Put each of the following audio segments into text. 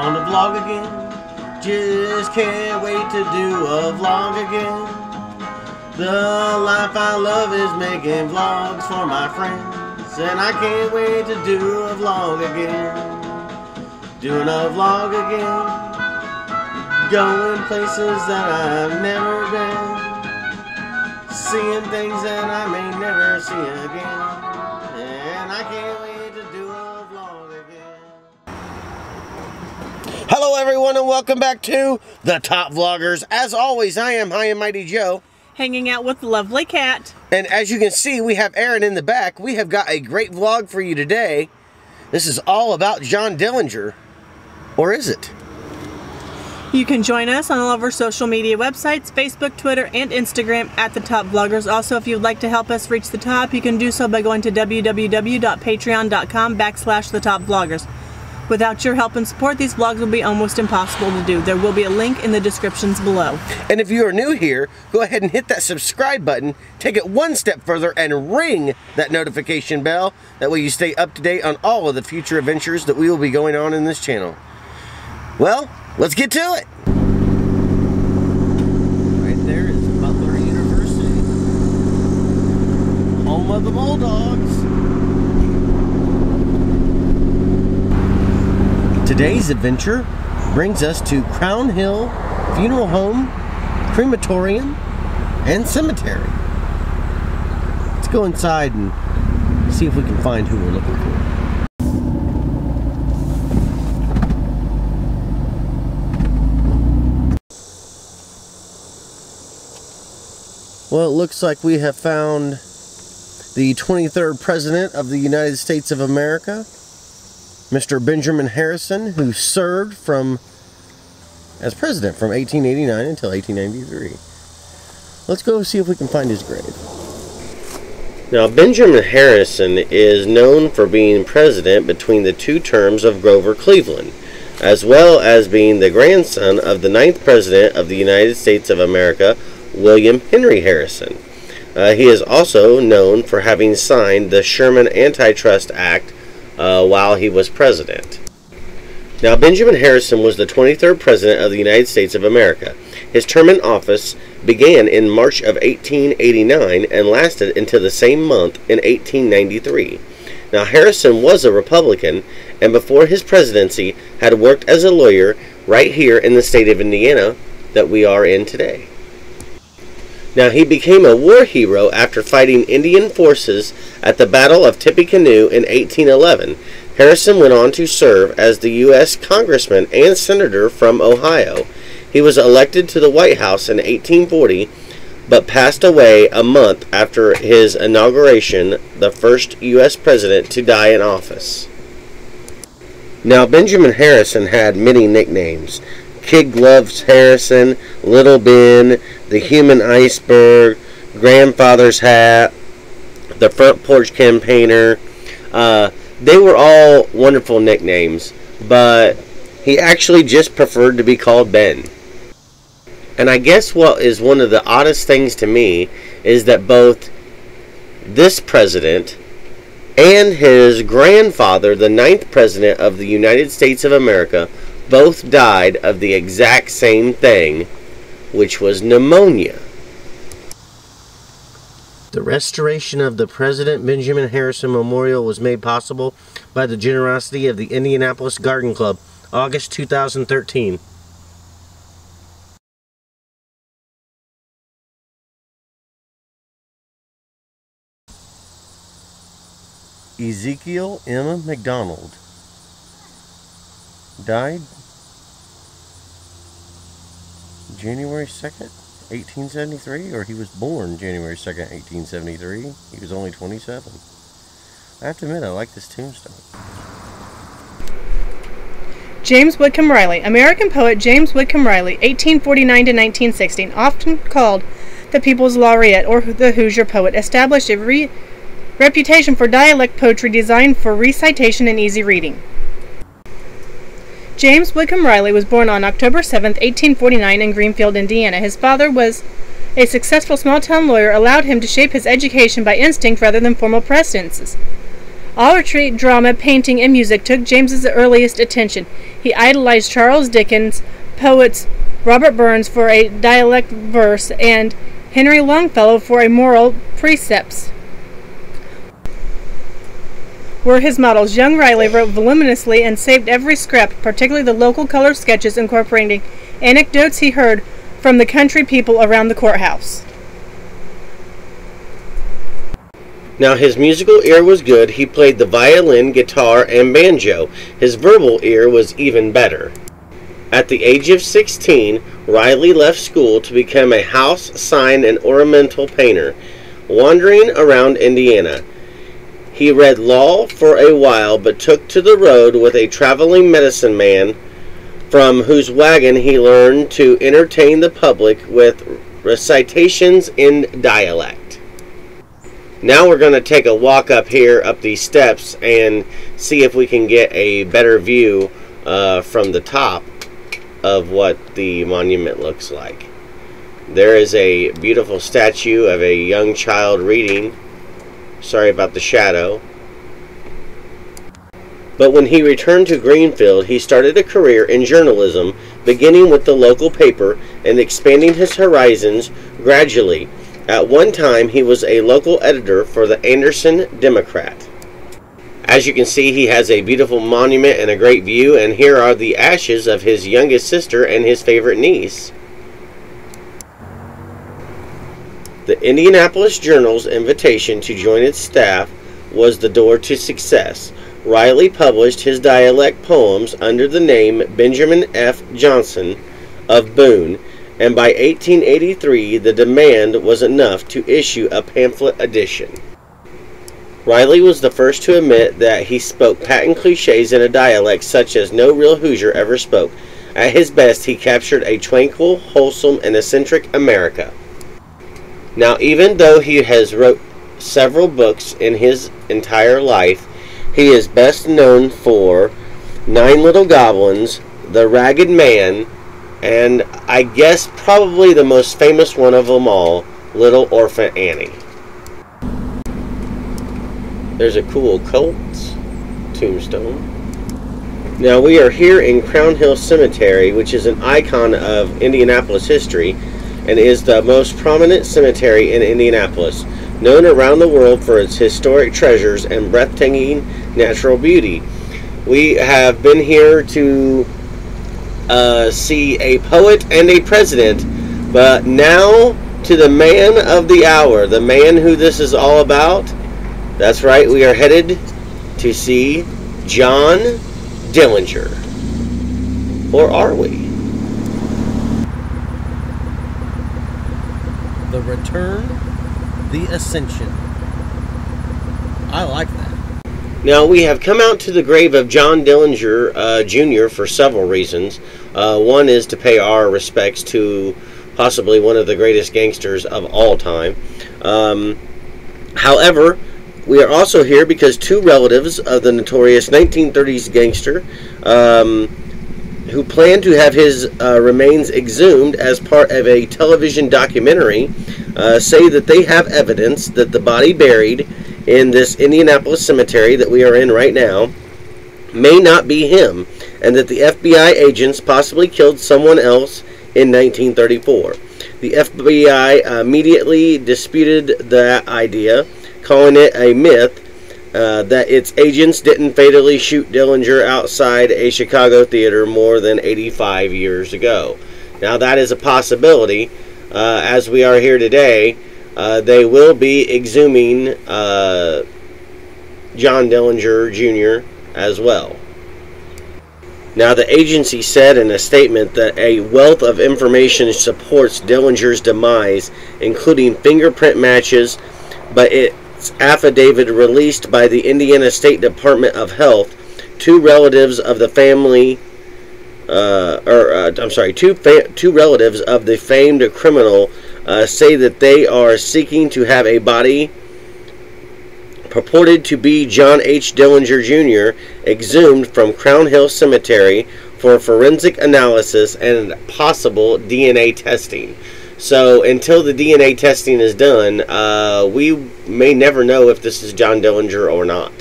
on the vlog again. Just can't wait to do a vlog again. The life I love is making vlogs for my friends, and I can't wait to do a vlog again. Doing a vlog again. Going places that I've never been. Seeing things that I may never see again. And I can't wait to do a vlog again. Hello everyone and welcome back to The Top Vloggers. As always, I am High and Mighty Joe. Hanging out with the lovely Cat. And as you can see, we have Aaron in the back. We have got a great vlog for you today. This is all about John Dillinger. Or is it? You can join us on all of our social media websites, Facebook, Twitter, and Instagram at The Top Vloggers. Also, if you'd like to help us reach the top, you can do so by going to www.patreon.com/thetopvloggers. Without your help and support, these vlogs will be almost impossible to do. There will be a link in the descriptions below. And if you are new here, go ahead and hit that subscribe button. Take it one step further and ring that notification bell. That way you stay up to date on all of the future adventures that we will be going on in this channel. Well, let's get to it. Right there is Butler University, home of the Bulldogs. Today's adventure brings us to Crown Hill Funeral Home, Crematorium, and Cemetery. Let's go inside and see if we can find who we're looking for. Well, it looks like we have found the 23rd President of the United States of America, Mr. Benjamin Harrison, who served as president from 1889 until 1893. Let's go see if we can find his grave. Now, Benjamin Harrison is known for being president between the two terms of Grover Cleveland, as well as being the grandson of the 9th President of the United States of America, William Henry Harrison. He is also known for having signed the Sherman Antitrust Act while he was president. Now, Benjamin Harrison was the 23rd President of the United States of America. His term in office began in March of 1889 and lasted until the same month in 1893. Now, Harrison was a Republican, and before his presidency had worked as a lawyer right here in the state of Indiana that we are in today. Now, he became a war hero after fighting Indian forces at the Battle of Tippecanoe in 1811. Harrison went on to serve as the U.S. Congressman and Senator from Ohio. He was elected to the White House in 1840, but passed away a month after his inauguration, the first U.S. President to die in office. Now, Benjamin Harrison had many nicknames. Kid Gloves Harrison, Little Ben, the Human Iceberg, Grandfather's Hat, the Front Porch Campaigner. They were all wonderful nicknames, but he actually just preferred to be called Ben. And I guess what is one of the oddest things to me is that both this president and his grandfather, the 9th President of the United States of America, both died of the exact same thing, which was pneumonia. The restoration of the President Benjamin Harrison Memorial was made possible by the generosity of the Indianapolis Garden Club, August 2013. Ezekiel M. McDonald died January 2nd, 1873, or he was born January 2nd, 1873. He was only 27. I have to admit, I like this tombstone. James Whitcomb Riley. American poet James Whitcomb Riley, 1849 to 1916, often called the People's Laureate or the Hoosier Poet, established a reputation for dialect poetry designed for recitation and easy reading. James Whitcomb Riley was born on October 7, 1849 in Greenfield, Indiana. His father was a successful small-town lawyer, allowed him to shape his education by instinct rather than formal precedents. All retreat, drama, painting, and music took James's earliest attention. He idolized Charles Dickens, poets Robert Burns for a dialect verse, and Henry Longfellow for a moral precepts were his models. Young Riley wrote voluminously and saved every scrap, particularly the local color sketches incorporating anecdotes he heard from the country people around the courthouse. Now, his musical ear was good. He played the violin, guitar, and banjo. His verbal ear was even better. At the age of 16, Riley left school to become a house, sign, and ornamental painter, wandering around Indiana. He read law for a while, but took to the road with a traveling medicine man, from whose wagon he learned to entertain the public with recitations in dialect. Now we're going to take a walk up here, up these steps, and see if we can get a better view from the top of what the monument looks like. There is a beautiful statue of a young child reading. Sorry about the shadow. But when he returned to Greenfield, he started a career in journalism, beginning with the local paper and expanding his horizons gradually. At one time, he was a local editor for the Anderson Democrat. As you can see, he has a beautiful monument and a great view, and here are the ashes of his youngest sister and his favorite niece. The Indianapolis Journal's invitation to join its staff was the door to success. Riley published his dialect poems under the name Benjamin F. Johnson of Boone, and by 1883 the demand was enough to issue a pamphlet edition. Riley was the first to admit that he spoke patent cliches in a dialect such as no real Hoosier ever spoke. At his best, he captured a tranquil, wholesome, and eccentric America. Now, even though he has wrote several books in his entire life, he is best known for Nine Little Goblins, The Ragged Man, and I guess probably the most famous one of them all, Little Orphan Annie. There's a cool Colts tombstone. Now we are here in Crown Hill Cemetery, which is an icon of Indianapolis history and is the most prominent cemetery in Indianapolis, known around the world for its historic treasures and breathtaking natural beauty. We have been here to see a poet and a president, but now to the man of the hour, the man who this is all about. That's right, we are headed to see John Dillinger. Or are we? The Return, the Ascension. I like that. Now, we have come out to the grave of John Dillinger Jr. for several reasons. One is to pay our respects to possibly one of the greatest gangsters of all time. However, we are also here because two relatives of the notorious 1930s gangster who planned to have his remains exhumed as part of a television documentary say that they have evidence that the body buried in this Indianapolis cemetery that we are in right now may not be him, and that the FBI agents possibly killed someone else in 1934. The FBI immediately disputed that idea, calling it a myth that its agents didn't fatally shoot Dillinger outside a Chicago theater more than 85 years ago. Now that is a possibility. As we are here today, they will be exhuming John Dillinger Jr. as well. Now, the agency said in a statement that a wealth of information supports Dillinger's demise, including fingerprint matches, but its affidavit released by the Indiana State Department of Health, two relatives of the family, two relatives of the famed criminal say that they are seeking to have a body purported to be John H. Dillinger Jr. exhumed from Crown Hill Cemetery for forensic analysis and possible DNA testing. So until the DNA testing is done, we may never know if this is John Dillinger or not.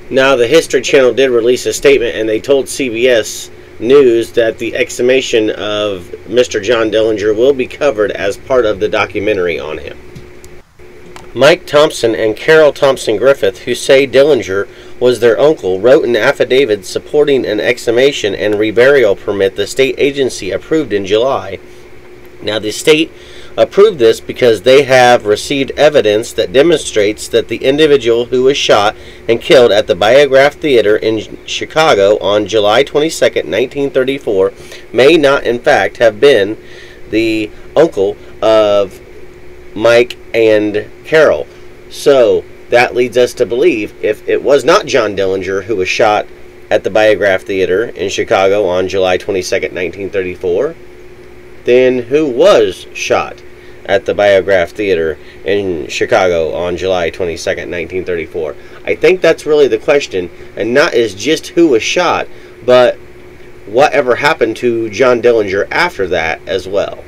Now, the History Channel did release a statement, and they told CBS News that the exhumation of Mr. John Dillinger will be covered as part of the documentary on him. Mike Thompson and Carol Thompson Griffith, who say Dillinger was their uncle, wrote an affidavit supporting an exhumation and reburial permit the state agency approved in July. Now, the state approved this because they have received evidence that demonstrates that the individual who was shot and killed at the Biograph Theater in Chicago on July 22, 1934, may not in fact have been the uncle of Mike and Carol. So that leads us to believe if it was not John Dillinger who was shot at the Biograph Theater in Chicago on July 22, 1934, then who was shot at the Biograph Theater in Chicago on July 22, 1934? I think that's really the question, and not is just who was shot, but whatever happened to John Dillinger after that as well.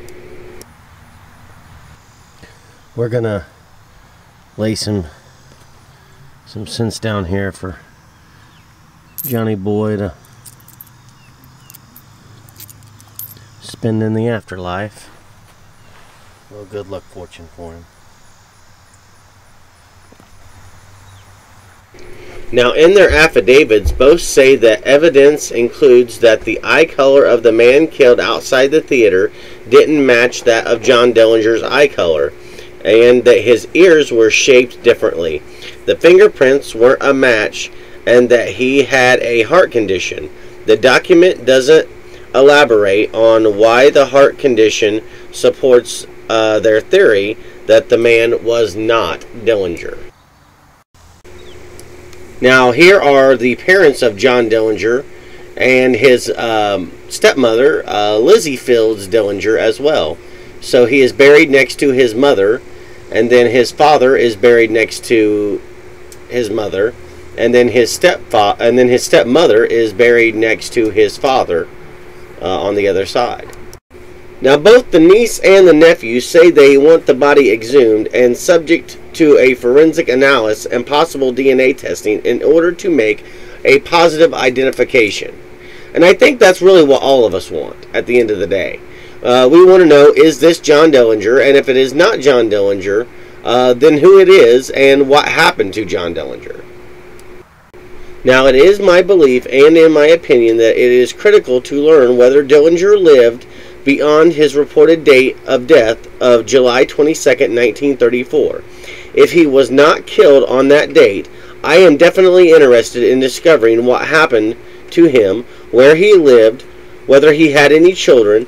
We're gonna lay some sense down here for Johnny Boy to spend in the afterlife. Well, good luck, fortune for him. Now, in their affidavits, both say that evidence includes that the eye color of the man killed outside the theater didn't match that of John Dillinger's eye color, and that his ears were shaped differently. The fingerprints weren't a match, and that he had a heart condition. The document doesn't elaborate on why the heart condition supports their theory that the man was not Dillinger. Now, here are the parents of John Dillinger and his stepmother, Lizzie Fields Dillinger, as well. So he is buried next to his mother, and then his father is buried next to his mother, and then his stepmother is buried next to his father on the other side. Now, both the niece and the nephew say they want the body exhumed and subject to a forensic analysis and possible DNA testing in order to make a positive identification. And I think that's really what all of us want at the end of the day. We want to know, is this John Dillinger? And if it is not John Dillinger, then who it is and what happened to John Dillinger. Now, it is my belief and in my opinion that it is critical to learn whether Dillinger lived beyond his reported date of death of July 22, 1934. If he was not killed on that date, I am definitely interested in discovering what happened to him, where he lived, whether he had any children,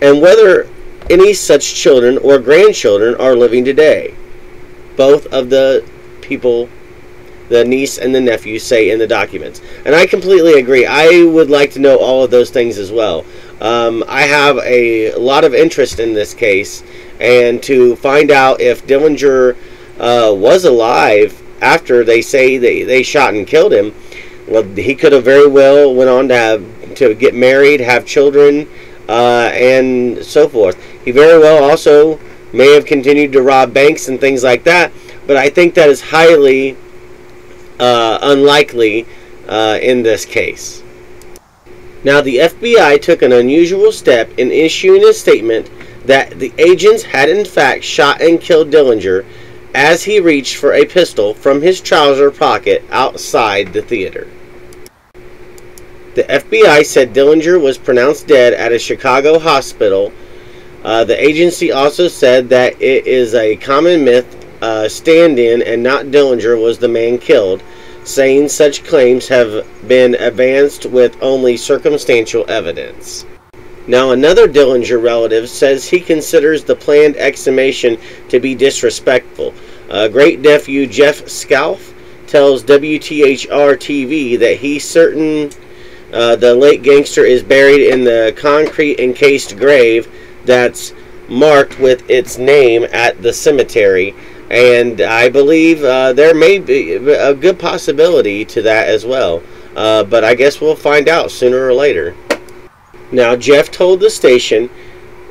and whether any such children or grandchildren are living today. Both of the people, the niece and the nephew, say in the documents. And I completely agree. I would like to know all of those things as well. I have a lot of interest in this case, and to find out if Dillinger was alive after they say they shot and killed him. Well, he could have very well went on to get married, have children, and so forth. He very well also may have continued to rob banks and things like that, but I think that is highly unlikely in this case. Now, the FBI took an unusual step in issuing a statement that the agents had in fact shot and killed Dillinger as he reached for a pistol from his trouser pocket outside the theater. The FBI said Dillinger was pronounced dead at a Chicago hospital. The agency also said that it is a common myth stand-in and not Dillinger was the man killed, saying such claims have been advanced with only circumstantial evidence. Now, another Dillinger relative says he considers the planned exhumation to be disrespectful. Great-nephew Jeff Scalf tells WTHR-TV that he's certain the late gangster is buried in the concrete-encased grave that's marked with its name at the cemetery. And I believe there may be a good possibility to that as well. But I guess we'll find out sooner or later. Now, Jeff told the station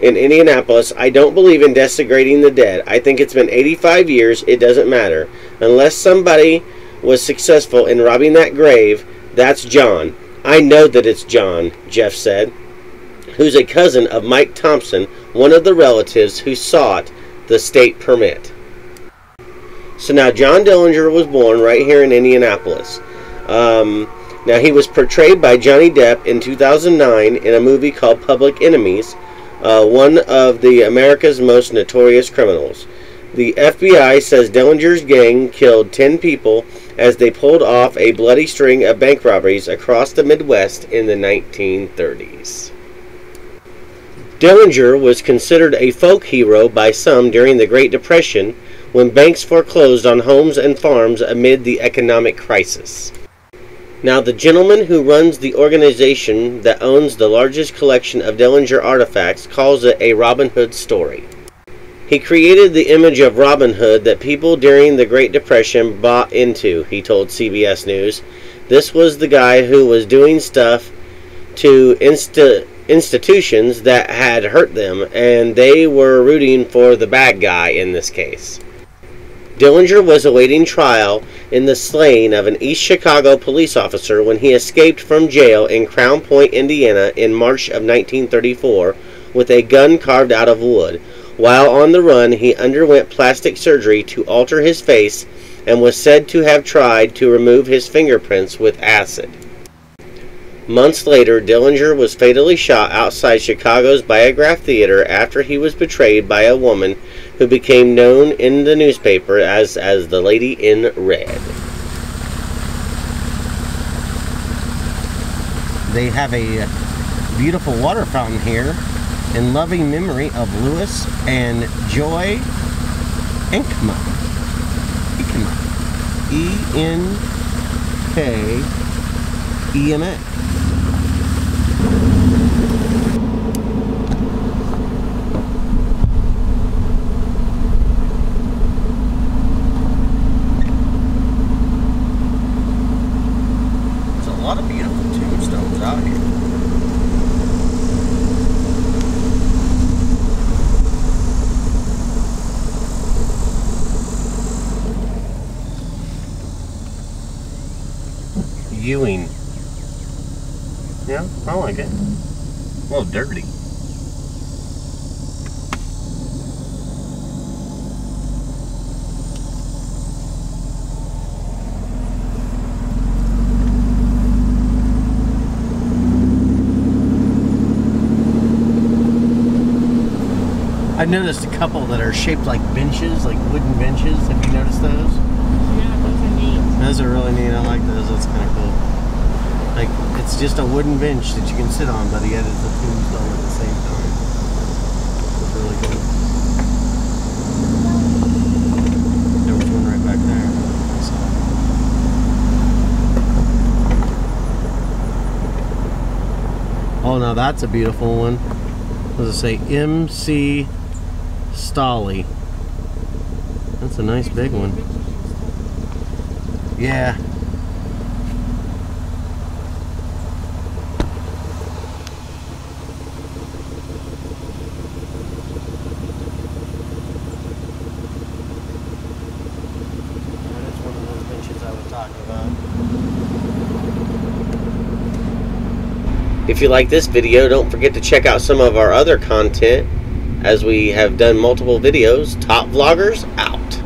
in Indianapolis, "I don't believe in desecrating the dead. I think it's been 85 years. It doesn't matter. Unless somebody was successful in robbing that grave, that's John. I know that it's John, Jeff said, who's a cousin of Mike Thompson, one of the relatives who sought the state permit. So now John Dillinger was born right here in Indianapolis. Now he was portrayed by Johnny Depp in 2009 in a movie called Public Enemies, one of America's most notorious criminals. The FBI says Dillinger's gang killed 10 people as they pulled off a bloody string of bank robberies across the Midwest in the 1930s. Dillinger was considered a folk hero by some during the Great Depression, when banks foreclosed on homes and farms amid the economic crisis. Now, the gentleman who runs the organization that owns the largest collection of Dillinger artifacts calls it a Robin Hood story. He created the image of Robin Hood that people during the Great Depression bought into, he told CBS News. This was the guy who was doing stuff to institutions that had hurt them, and they were rooting for the bad guy in this case. Dillinger was awaiting trial in the slaying of an East Chicago police officer when he escaped from jail in Crown Point, Indiana in March of 1934 with a gun carved out of wood. While on the run, he underwent plastic surgery to alter his face and was said to have tried to remove his fingerprints with acid. Months later, Dillinger was fatally shot outside Chicago's Biograph Theater after he was betrayed by a woman who became known in the newspaper as the Lady in Red. They have a beautiful water fountain here in loving memory of Louis and Joy Enkema. E-N-K-E-M-A. There's a lot of beautiful tombstones out here. Ewing. Yeah, I like it. A little dirty. I've noticed a couple that are shaped like benches, like wooden benches. Have you noticed those? Yeah, those are neat. Those are really neat. I like those. That's kind of cool. Like, it's just a wooden bench that you can sit on, but yet it's a tombstone at the same time. It's really good. There was one right back there. Oh, now that's a beautiful one. What does it say? M.C. Stolly. That's a nice big one. Yeah. That's one of those benches I was talking about. If you like this video, don't forget to check out some of our other content, as we have done multiple videos. Top Vloggers out.